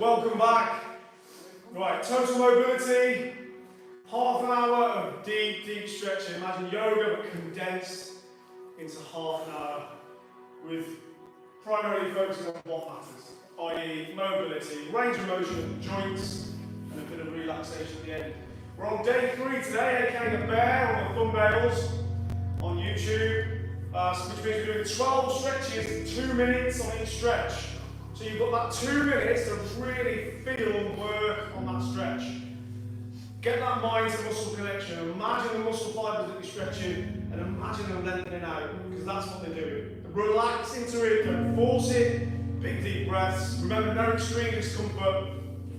Welcome back. Right, total mobility, half an hour of deep stretching. Imagine yoga but condensed into half an hour with primarily focusing on what matters, i.e. mobility, range of motion, joints, and a bit of relaxation at the end. We're on day 3 today, aka the bear on the thumbnails on YouTube, which means we're doing 12 stretches, 2 minutes on each stretch. So you've got that 2 minutes to really feel and work on that stretch. Get that mind to muscle connection. Imagine the muscle fibers that you're stretching and imagine them lengthening out, because that's what they're doing. Relax into it, don't force it, big deep breaths. Remember, no extreme discomfort.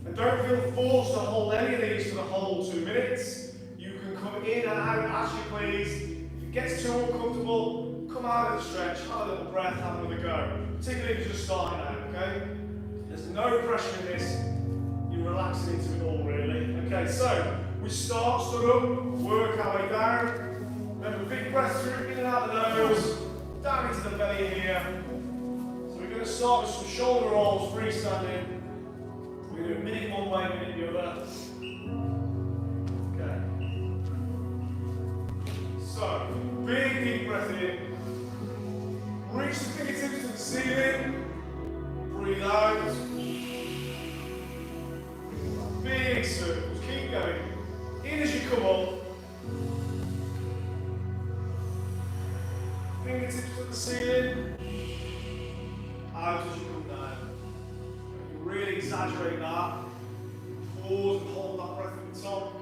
And don't feel forced to hold any of these for the whole 2 minutes. You can come in and out as you please. If it gets too uncomfortable, come out of the stretch, have a little breath, have another go. Particularly if you're just starting out, okay? There's no pressure in this. You're relaxing into it all, really. Okay, so we start, stood up, work our way down. Remember, big breath through, in and out the nose, down into the belly here. So we're going to start with some shoulder rolls, freestanding. We're going to do a minute one way, minute the other. Okay. So, big deep breath in. Reach the fingertips to the ceiling. Breathe out. Big circles. Keep going. In as you come up. Fingertips to the ceiling. Out as you come down. You can really exaggerate that. Pause and hold that breath at the top.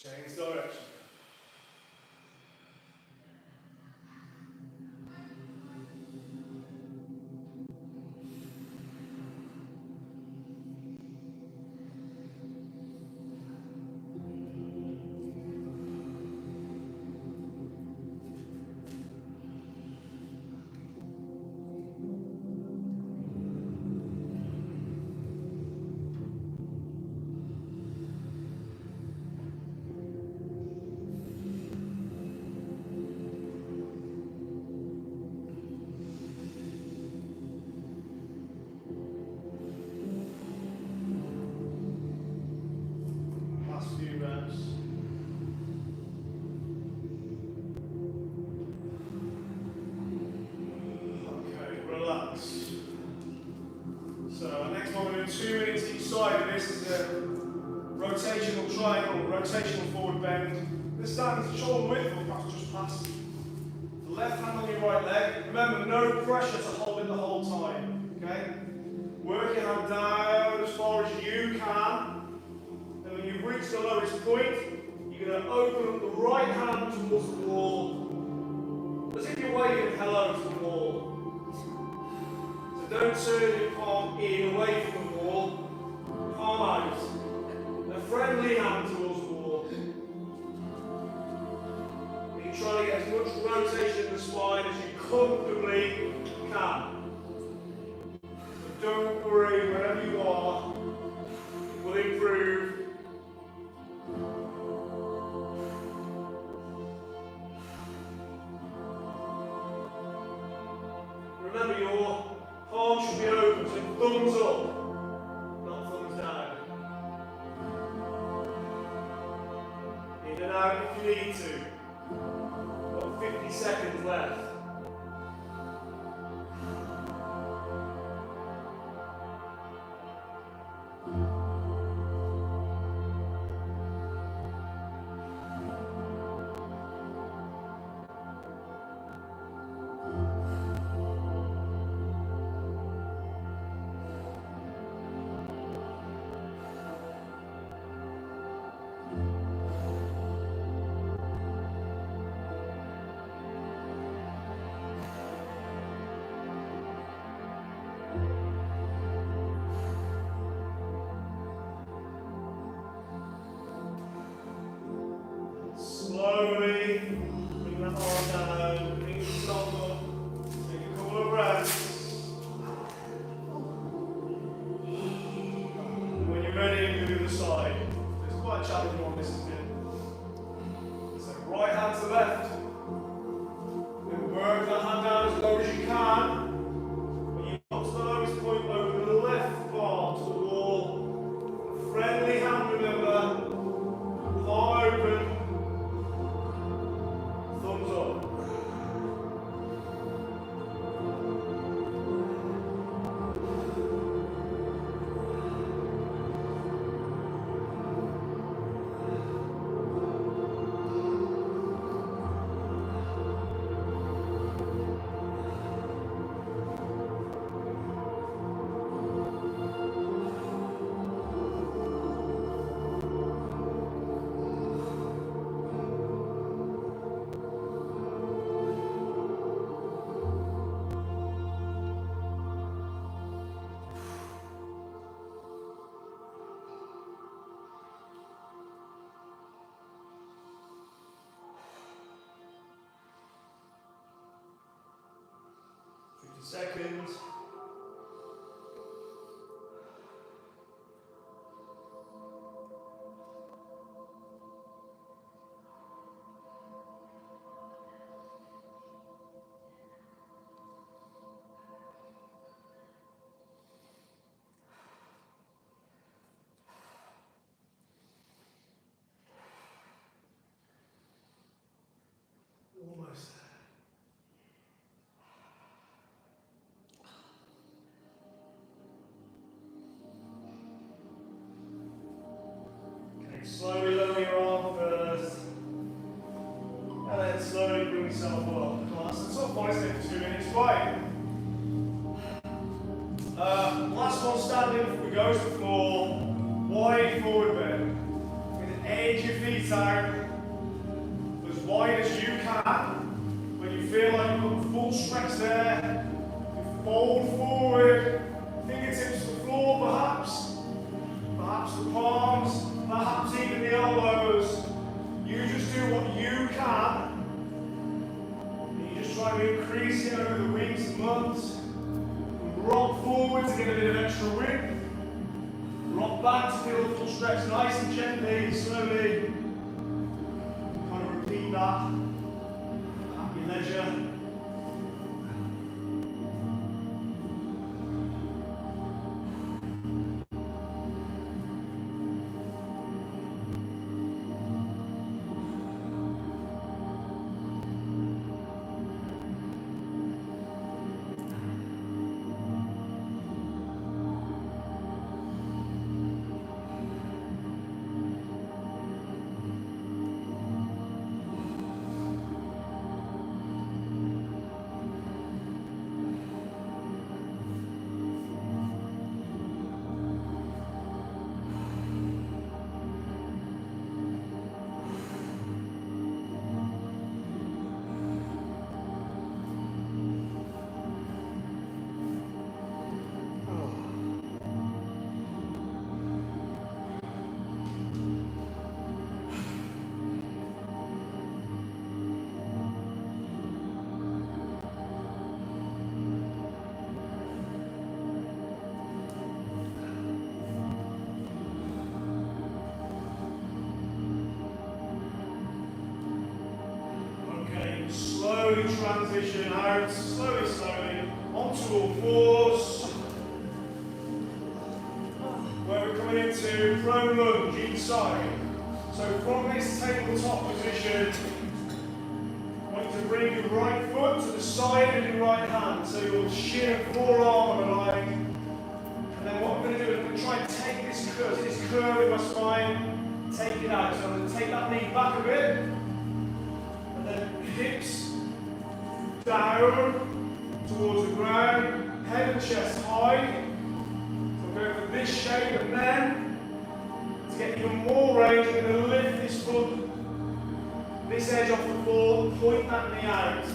Change direction. Rotational forward bend. This time is shoulder width, or perhaps just past. The left hand on your right leg. Remember, no pressure to hold it the whole time. Okay? Work your hand down as far as you can. And when you reach the lowest point, you're going to open up the right hand towards the wall. As if you're waving hello to the wall. So don't turn your palm in away from the wall. Palm out. A friendly hand towards the wall. And you try to get as much rotation in the spine as you comfortably can. So don't worry, wherever you are, it will improve. Remember, your palm should be open, so thumbs up. In and out if you need to. Got 50 seconds left. arms down, bring yourself up, take a couple of breaths. And when you're ready, move to the other side. It's quite a challenging one, this is good. So right hand to left. Then work that hand down as low as you can. When you come to the lowest point, open the left palm to the wall. A friendly hand, remember. Palm open. Thumbs up. Seconds. Almost there. Slowly lower your arm first, and then slowly bring yourself up. Class, that's not fine, stay for 2 minutes, right? Last one standing before we go to the floor, wide forward bend. With the edge of your feet out, as wide as you can. When you feel like you've got the full stretch there, you fold forward, fingertips to the floor perhaps the palms, perhaps even the elbows. You just do what you can. And you just try to increase it over the weeks and months. Rock forward to get a bit of extra width. Rock back to feel the full stretch nice and gently, slowly. Kind of repeat that at your leisure. Slowly transition out, slowly, onto all fours. Where we're coming into prone lunge each side. So from this tabletop position, I want you to bring your right foot to the side of your right hand. So your shin and forearm are aligned. And then what I'm going to do is I'm going to try and take this curve in my spine, take it out. So I'm going to take that knee back a bit. And then hips down towards the ground, head and chest high. So we'll go for this shape, and then to get even more range, I'm going to lift this foot, this edge off the floor, point that knee out.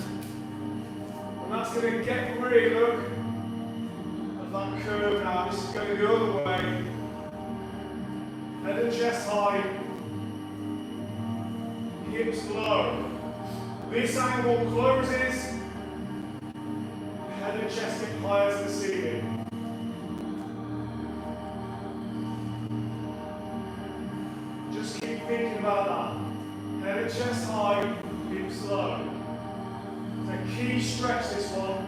And that's going to get rid, look, of that curve now. This is going the other way. Head and chest high, hips low. This angle closes, head and chest get higher to the ceiling. Just keep thinking about that. Head and chest high, hips low. It's a key stretch, this one.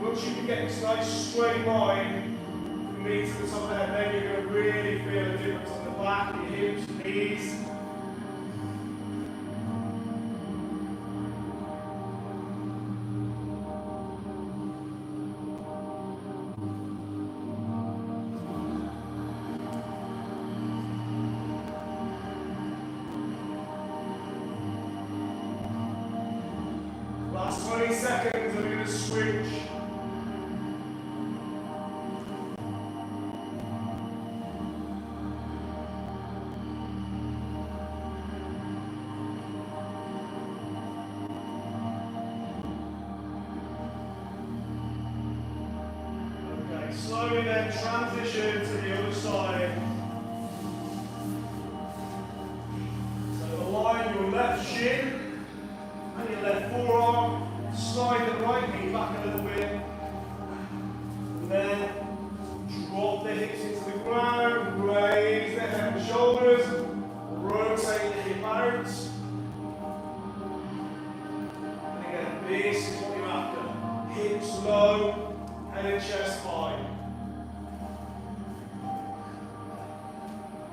Once you can get this nice straight line from knee to the top of the head, then you're going to really feel a difference on the back, your hips, knees. Last 20 seconds, and we're going to switch. Okay, slowly then transition to the other side. So align your left shin and your left forearm. Slide the right knee back a little bit, and then drop the hips into the ground, raise the head and shoulders, rotate the hip out. And again, this is what you're after. Hips low, head and chest high.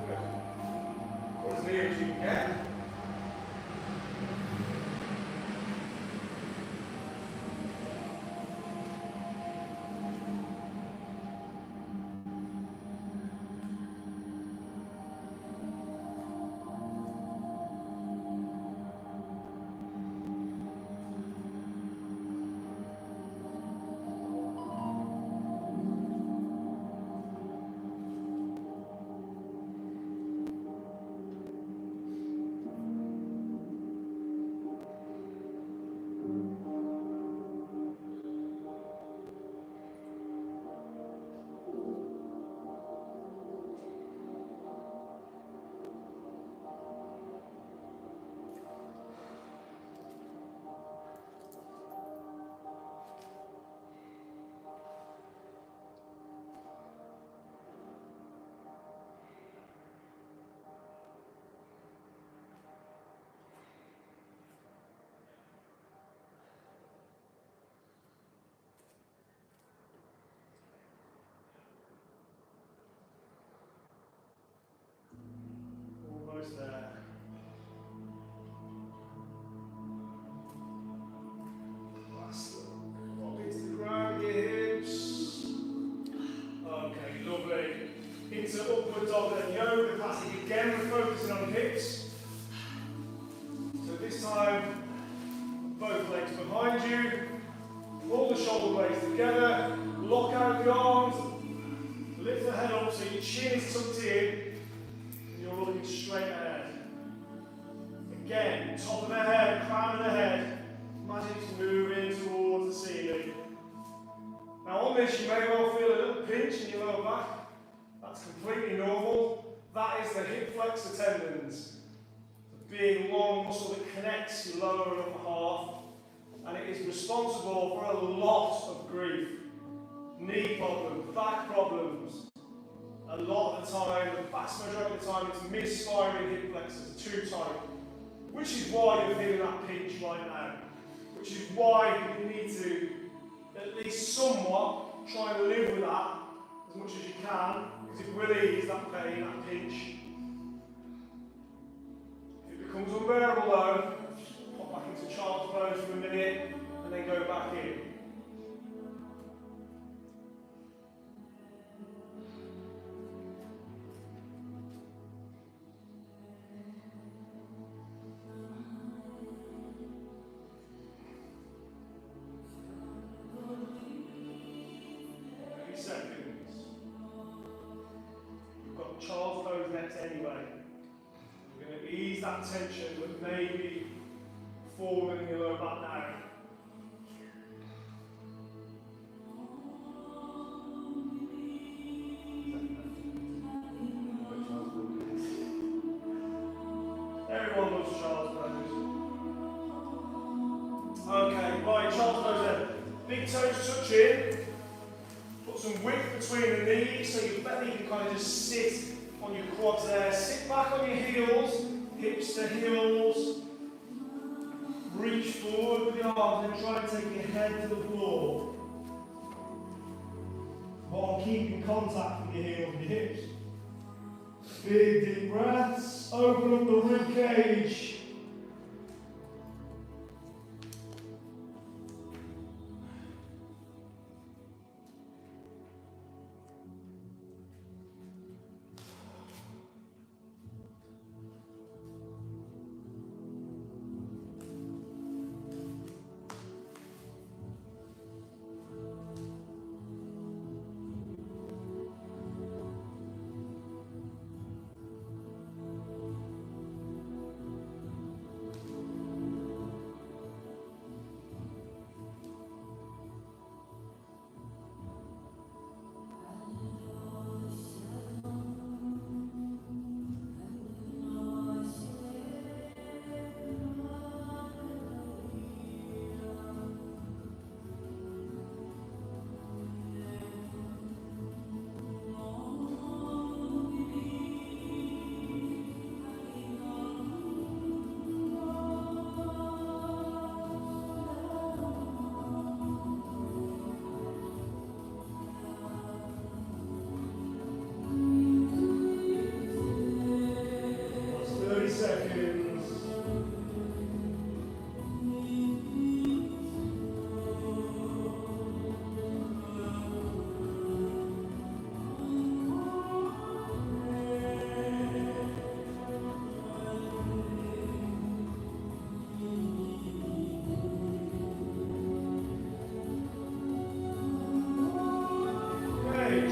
Good. Go as near as you can. Almost there. Last one. Drop into the ground, your hips. Okay, lovely. Into upward dog then yoga classic. Again, we're focusing on hips. So this time, both legs behind you. Pull the shoulder blades together. Lock out the arms. Lift the head up so your chin is tucked in. You're looking straight ahead. Again, top of the head, crown of the head. Imagine it's moving towards the ceiling. Now on this, you may well feel a little pinch in your lower back. That's completely normal. That is the hip flexor tendons. The big, long muscle that connects your lower and upper half. And it is responsible for a lot of grief. Knee problems, back problems. A lot of the time, the vast majority of the time, it's misfiring hip flexors, too tight. Which is why you're feeling that pinch right now. Which is why you need to, at least somewhat, try and live with that as much as you can, because it will ease that pain, that pinch. If it becomes unbearable though, pop back into child's pose for a minute, and then go back in. Seconds. We've got child's pose next anyway. We're going to ease that tension that may be forming in your lower back now. Everyone loves child's pose. Okay, right, child's pose then. Big toes touch in. Put some width between the knees so your belly can kind of just sit on your quads there. Sit back on your heels, hips to heels. Reach forward with your arms and try and take your head to the floor. While keeping contact with your heels and your hips. Big deep breaths. Open up the rib cage.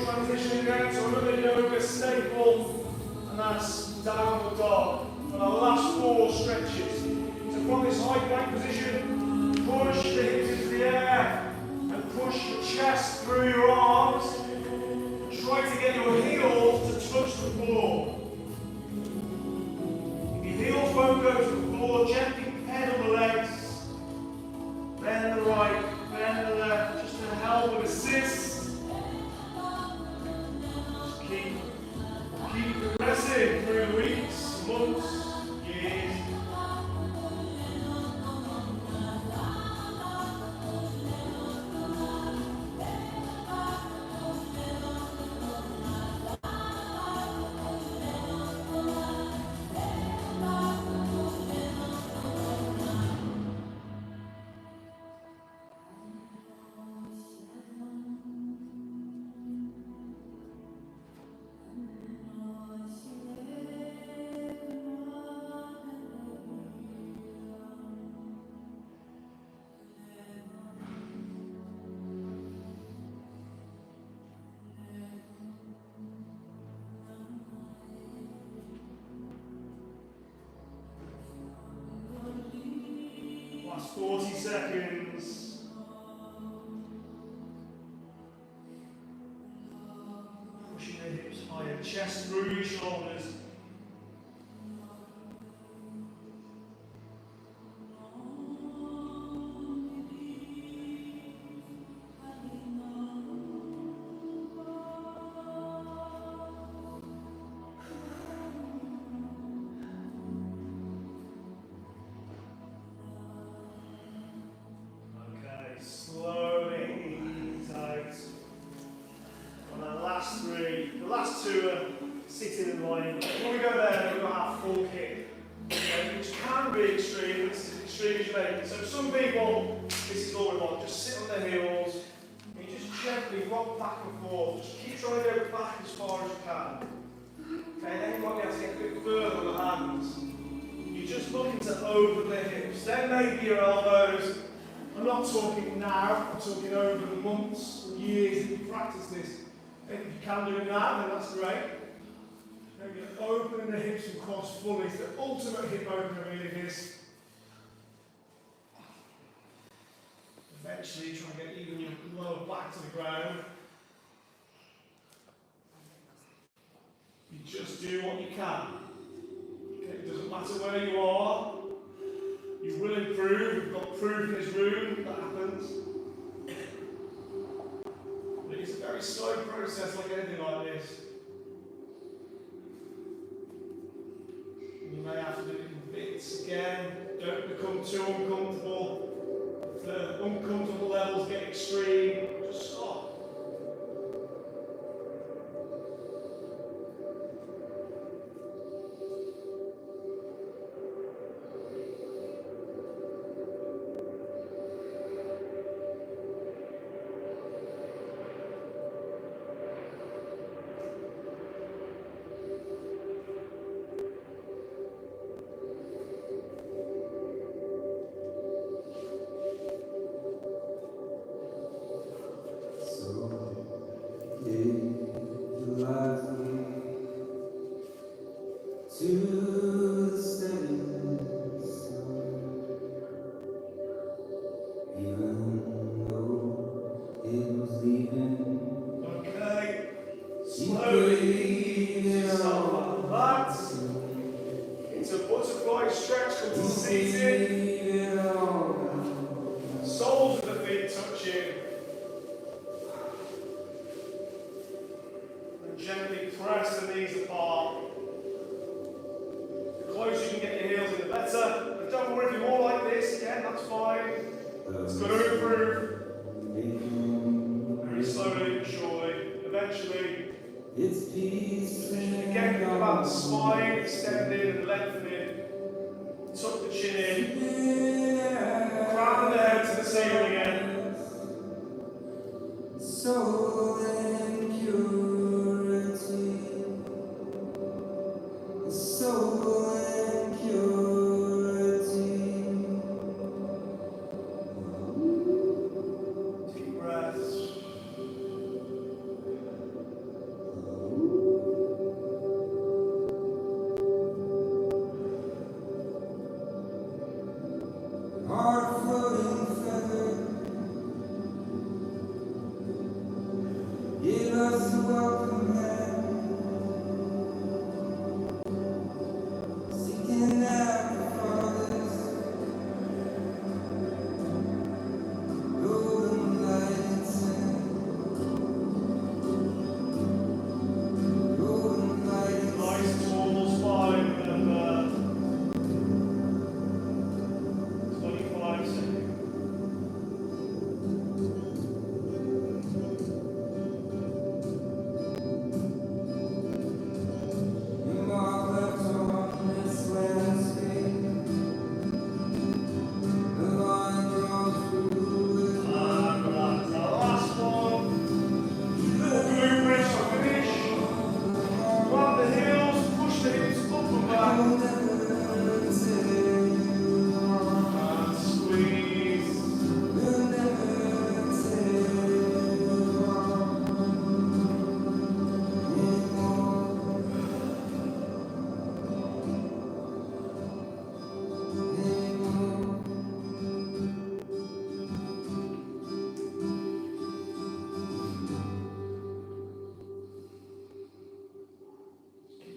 Transitioning down to another yoga staple, and that's downward dog. For our last 4 stretches. So from this high plank position, push the hips into the air and push the chest through your arms. Try to get your heels to touch the floor. If your heels won't go to the floor, gently pedal the legs. Bend the right, bend the left, just to help and assist. Keep progressing through weeks, months, years. Last 40 seconds. Pushing the hips higher, chest through your shoulders. Slowly ease out. On the last 3, the last 2 are sitting and lying. When we go there, we've got our full kick, which can be extreme. This is extreme as you make it. So some people, this is all we want. Just sit on their heels and you just gently rock back and forth. Just keep trying to go back as far as you can. Okay, then you might be able to get a bit further on the hands. You're just looking to open the hips. Then maybe your elbows. I'm not talking now, I'm talking over the months and years that you practice this. If you can do it now, then that's great. Then you're opening the hips and quads fully. It's the ultimate hip opener really is. Eventually try and get even your lower back to the ground. You just do what you can. Okay, it doesn't matter where you are. You will improve. We've got proof in this room that happens. But it's a very slow process, like anything like this. You may have to do it in bits again. Don't become too uncomfortable. If the uncomfortable levels get extreme, just stop.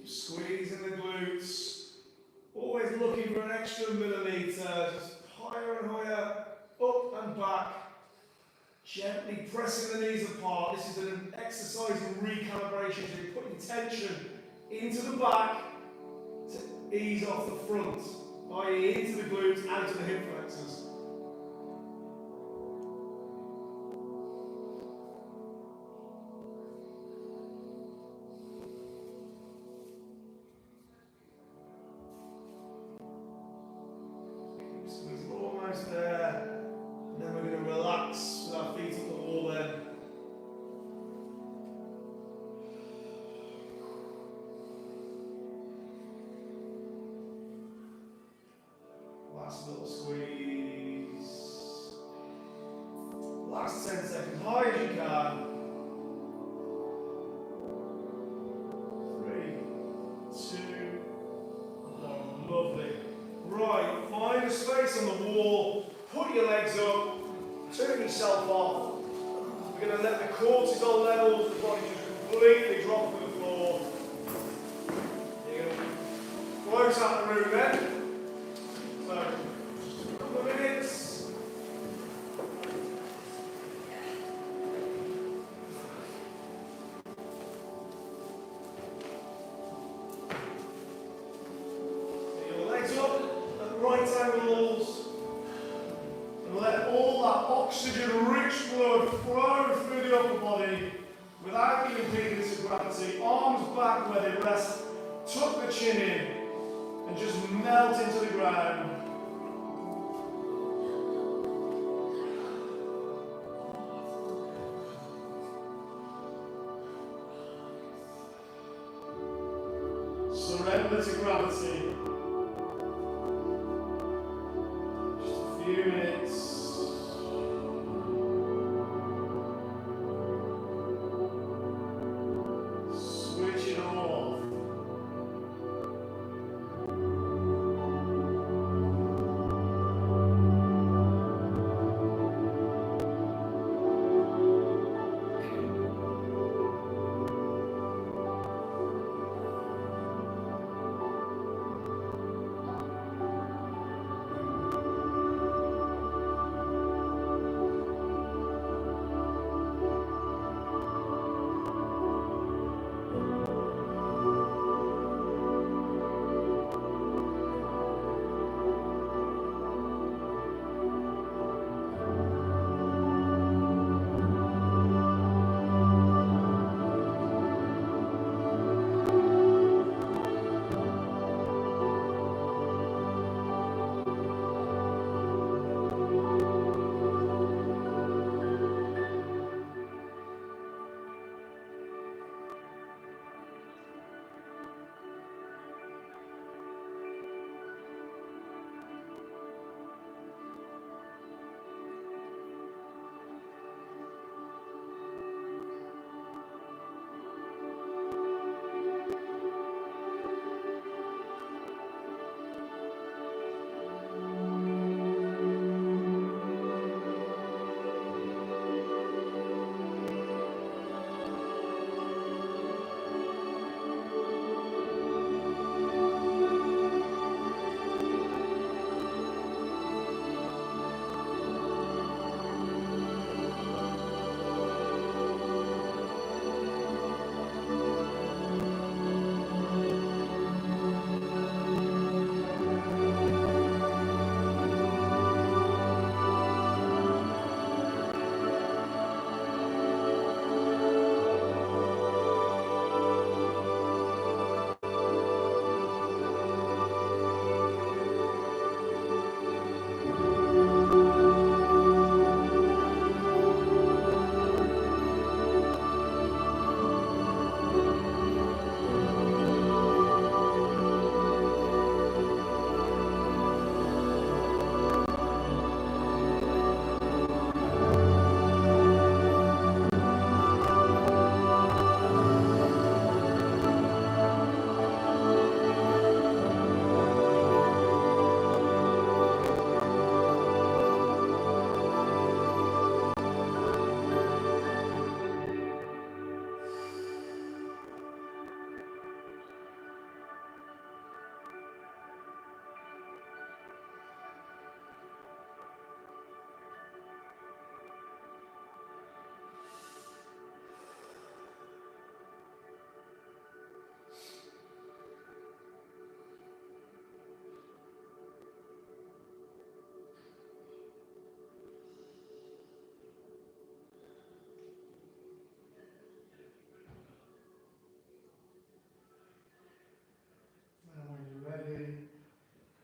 Squeezing the glutes, always looking for an extra millimetre, just higher and higher, up and back, gently pressing the knees apart. This is an exercise in recalibration, so you're putting tension into the back to ease off the front, i.e. into the glutes, out to the hip flexors. There, and then we're going to relax with our feet up the wall then. Last little squeeze. Last 10 seconds, high as you can. 3, 2, 1, lovely. Right, find a space on the wall, put your legs up, turn yourself off. We're going to let the cortisol levels of the body just completely drop to the floor. You're going to close out the room then. So, just a couple of minutes. levels. And let all that oxygen-rich blood flow through the upper body without the impedance of gravity. Arms back where they rest. Tuck the chin in and just melt into the ground. Surrender to gravity. Just a few minutes. Switch it off.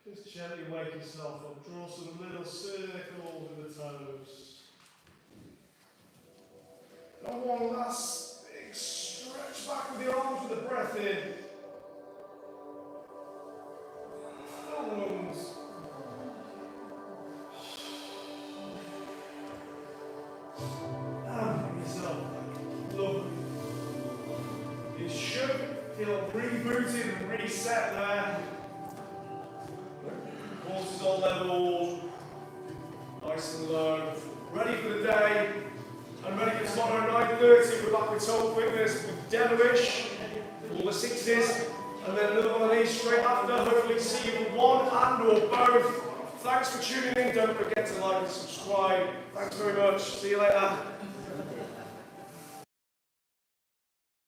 Just gently wake yourself up. Draw some little circles with the toes. And one last big stretch back with the arms with the breath in. Fill the lungs. And bring yourself back. Lovely. You should feel rebooted and reset there. All levels, nice and low. Ready for the day, and ready for tomorrow 9:30. We're back with Total Fitness with Devilish, all the sixes, and then another one of these straight after. Hopefully see you for one and or both. Thanks for tuning in. Don't forget to like and subscribe. Thanks very much. See you later.